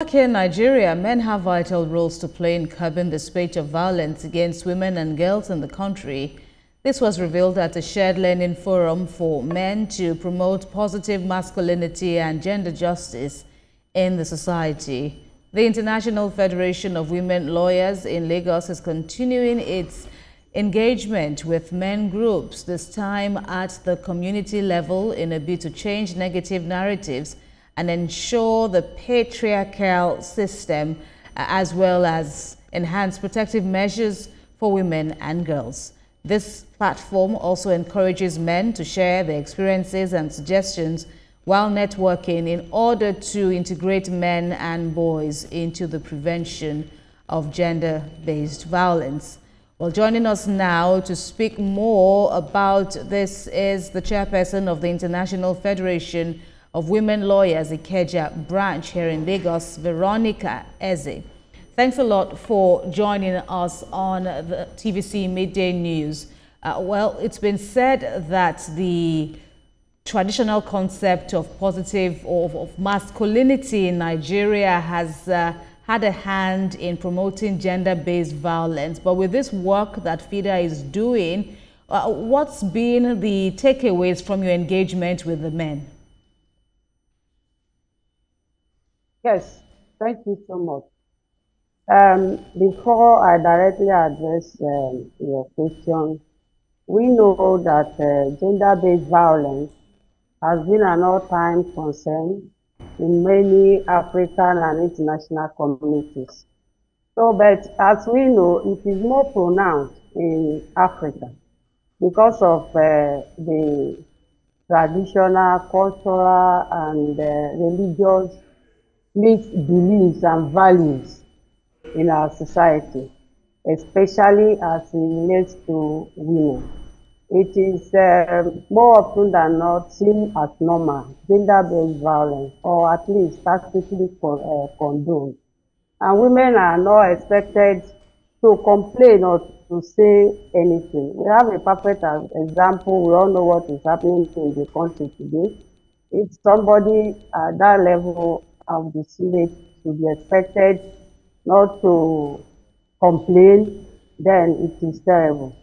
Back here in Nigeria, men have vital roles to play in curbing the spate of violence against women and girls in the country. This was revealed at a shared learning forum for men to promote positive masculinity and gender justice in the society. The International Federation of Women Lawyers in Lagos is continuing its engagement with men groups, this time at the community level, in a bid to change negative narratives and ensure the patriarchal system, as well as enhance protective measures for women and girls. This platform also encourages men to share their experiences and suggestions while networking in order to integrate men and boys into the prevention of gender-based violence. Well, joining us now to speak more about this is the chairperson of the International Federation of Women Lawyers Ikeja branch here in Lagos, Veronica Eze. Thanks a lot for joining us on the TVC Midday News. Well, it's been said that the traditional concept of positive or of masculinity in Nigeria has had a hand in promoting gender-based violence. But with this work that FIDA is doing, what's been the takeaways from your engagement with the men? Yes, thank you so much. Before I directly address your question, we know that gender-based violence has been an all-time concern in many African and international communities. So, but as we know, it is more pronounced in Africa because of the traditional, cultural, and religious mixed beliefs and values in our society, especially as it relates to women. It is more often than not seen as normal, gender-based violence, or at least tacitly condoned. And women are not expected to complain or to say anything. We have a perfect example. We all know what is happening in the country today. If somebody at that level of the Senate should be expected not to complain, then it is terrible.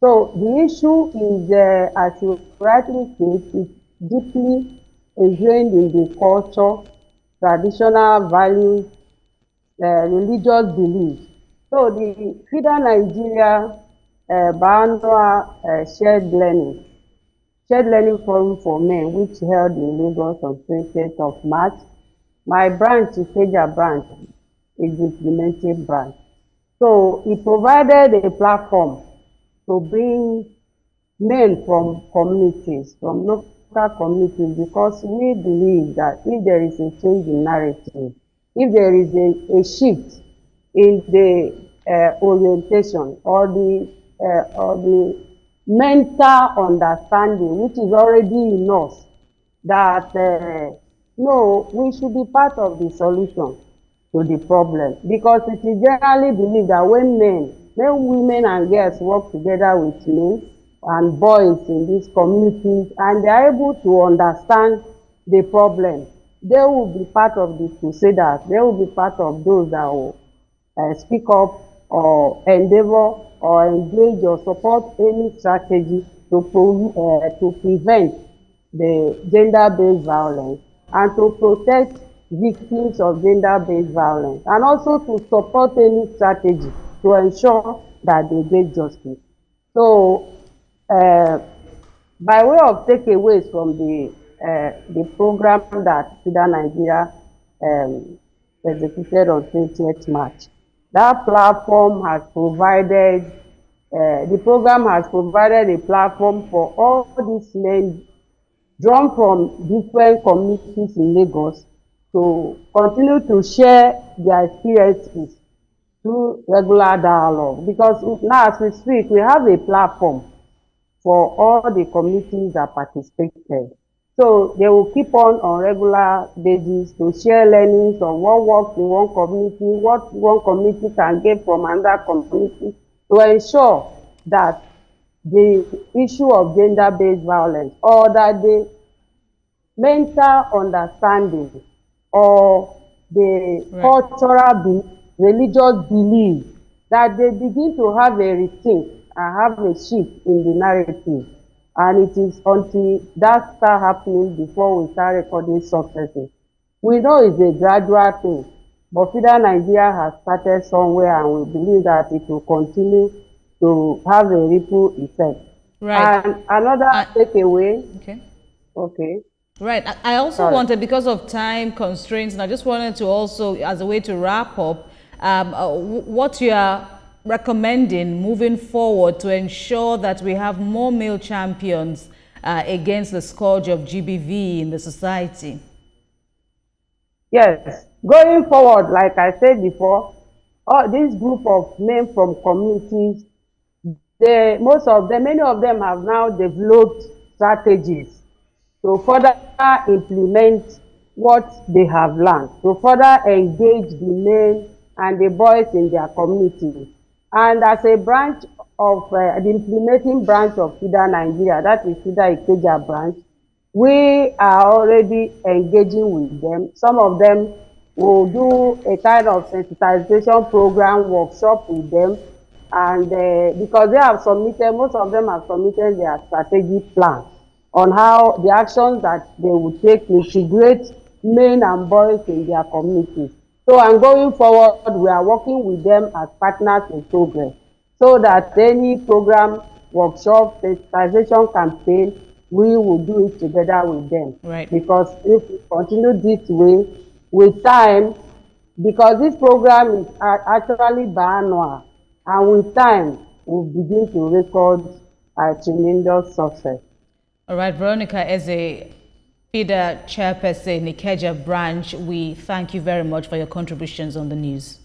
So the issue is, as you rightly said, it's deeply ingrained in the culture, traditional values, religious beliefs. So the FIDA Nigeria biannual shared learning forum for men, which held in Lagos on 20th of March. My branch, Ikeja branch, is the implementing branch. So it provided a platform to bring men from communities, from local communities, because we believe that if there is a change in narrative, if there is a shift in the orientation or the mental understanding, which is already in us, that no, we should be part of the solution to the problem, because it is generally believed that when women and girls work together with men and boys in these communities and they are able to understand the problem, they will be part of the crusaders. They will be part of those that will speak up or endeavor or engage or support any strategy to prevent the gender-based violence and to protect victims of gender-based violence, and also to support any strategy to ensure that they get justice. So, by way of takeaways from the program that FIDA Nigeria executed on 20th March, that platform has provided, the program has provided a platform for all these men drawn from different communities in Lagos to continue to share their experiences through regular dialogue. Because now as we speak, we have a platform for all the communities that participated. So they will keep on regular basis to share learnings on what works in one community, what one community can get from another community, to ensure that the issue of gender-based violence, or that the mental understanding or the Right. cultural, religious belief, that they begin to have a rethink and have a shift in the narrative. And it is until that start happening before we start recording successes. We know it's a gradual thing, but FIDA Nigeria has started somewhere, and we believe that it will continue to have a ripple effect. Right. And another takeaway, Okay. okay. Right. I also Sorry. wanted, because of time constraints, and I just wanted to also, as a way to wrap up, what you are recommending moving forward to ensure that we have more male champions against the scourge of GBV in the society. Yes, going forward, like I said before, all this group of men from communities, many of them have now developed strategies to further implement what they have learned, to further engage the men and the boys in their community. And as a branch of the implementing branch of FIDA Nigeria, that is FIDA Ikeja branch, we are already engaging with them. Some of them will do a kind of sensitization program workshop with them. And because they have submitted, most of them have submitted their strategic plan on how the actions that they will take to integrate men and boys in their communities. So, and going forward, we are working with them as partners in progress, so that any program, workshop, sensitization campaign, we will do it together with them. Right. Because if we continue this way, with time, because this program is actually biannual, and with time, we'll begin to record a tremendous success. All right, Veronica, as a FIDA chairperson in Ikeja branch, we thank you very much for your contributions on the news.